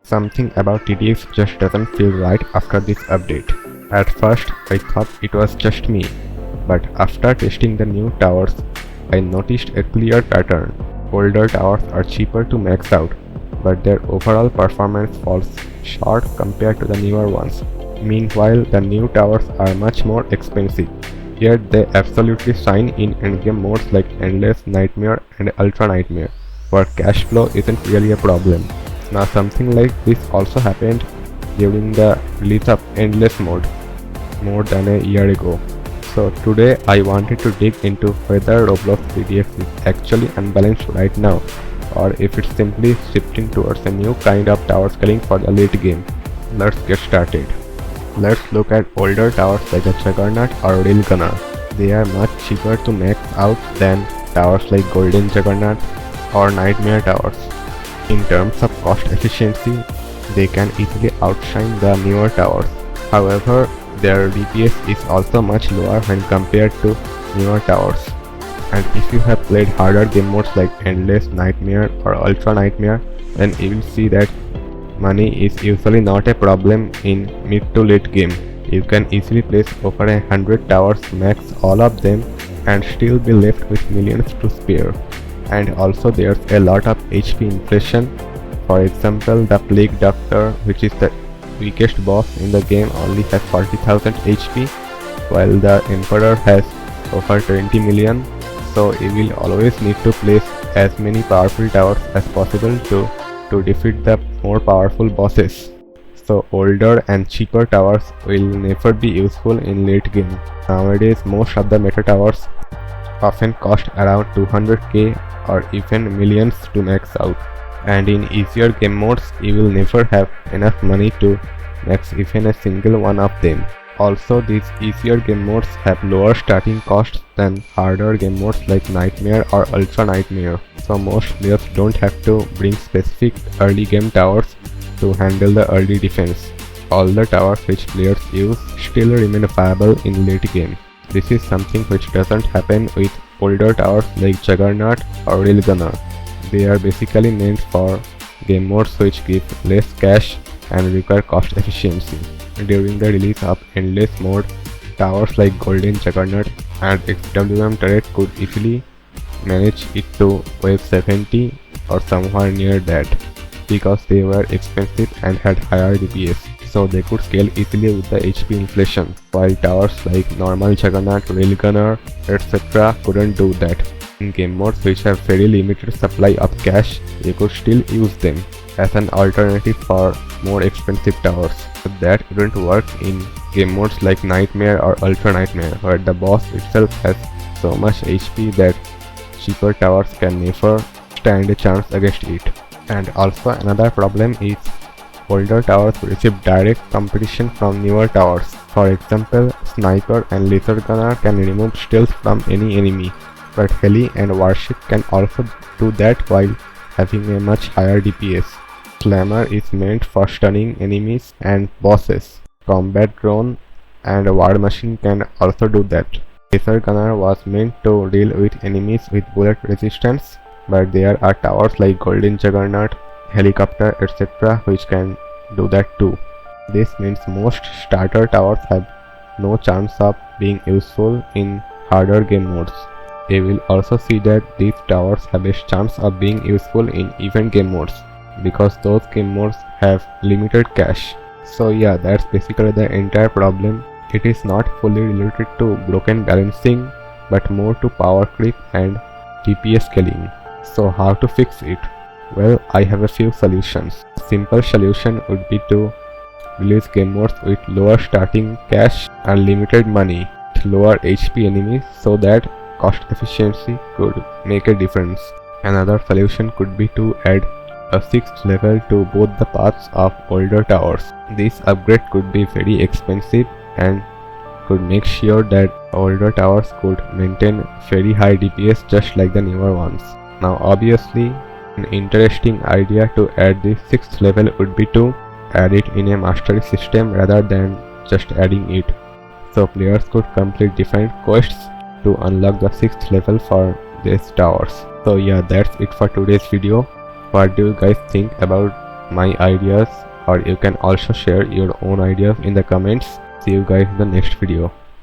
Something about TDX just doesn't feel right after this update. At first, I thought it was just me, but after testing the new towers, I noticed a clear pattern. Older towers are cheaper to max out, but their overall performance falls short compared to the newer ones. Meanwhile, the new towers are much more expensive, yet they absolutely shine in endgame modes like Endless, Nightmare and Ultra Nightmare, where cash flow isn't really a problem. Now something like this also happened during the release of Endless mode more than a year ago. So today I wanted to dig into whether Roblox TDX is actually unbalanced right now, or if it's simply shifting towards a new kind of tower scaling for the late game. Let's get started. Let's look at older towers like a Juggernaut or Railgunner. They are much cheaper to max out than towers like Golden Juggernaut or Nightmare towers. In terms of cost efficiency, they can easily outshine the newer towers. However, their DPS is also much lower when compared to newer towers. And if you have played harder game modes like Endless, Nightmare or Ultra Nightmare, then you will see that money is usually not a problem in mid to late game. You can easily place over 100 towers, max all of them, and still be left with millions to spare. And also there's a lot of HP inflation. For example, the Plague Doctor, which is the weakest boss in the game, only has 40,000 HP, while the Emperor has over 20 million. So you will always need to place as many powerful towers as possible to defeat the more powerful bosses. So older and cheaper towers will never be useful in late game. Nowadays most of the meta towers often cost around 200k or even millions to max out, and in easier game modes you will never have enough money to max even a single one of them. Also, these easier game modes have lower starting costs than harder game modes like Nightmare or Ultra Nightmare, so most players don't have to bring specific early game towers to handle the early defense. All the towers which players use still remain viable in late game. This is something which doesn't happen with older towers like Juggernaut or Railgunner. They are basically meant for game modes which give less cash and require cost efficiency. During the release of Endless mode, towers like Golden Juggernaut and XWM turret could easily manage it to wave 70 or somewhere near that, because they were expensive and had higher DPS, so they could scale easily with the HP inflation, while towers like normal Juggernaut, Railgunner, etc. couldn't do that. In game modes which have very limited supply of cash, you could still use them as an alternative for more expensive towers. But that wouldn't work in game modes like Nightmare or Ultra Nightmare, where the boss itself has so much HP that cheaper towers can never stand a chance against it. And also another problem is older towers receive direct competition from newer towers. For example, Sniper and Laser Gunner can remove stealth from any enemy, but Heli and Warship can also do that while having a much higher DPS. Slammer is meant for stunning enemies and bosses. Combat Drone and War Machine can also do that. Laser Gunner was meant to deal with enemies with bullet resistance, but there are towers like Golden Juggernaut, Helicopter, etc. which can do that too. This means most starter towers have no chance of being useful in harder game modes. You will also see that these towers have a chance of being useful in event game modes, because those game modes have limited cash. So yeah, that's basically the entire problem. It is not fully related to broken balancing, but more to power creep and DPS scaling. So how to fix it? Well, I have a few solutions. A simple solution would be to release game modes with lower starting cash and limited money, with lower HP enemies, so that cost efficiency could make a difference. Another solution could be to add a 6th level to both the paths of older towers. This upgrade could be very expensive and could make sure that older towers could maintain very high DPS just like the newer ones. Now obviously, an interesting idea to add this 6th level would be to add it in a mastery system rather than just adding it. So players could complete different quests to unlock the 6th level for these towers. So yeah, that's it for today's video. What do you guys think about my ideas, or you can also share your own ideas in the comments. See you guys in the next video.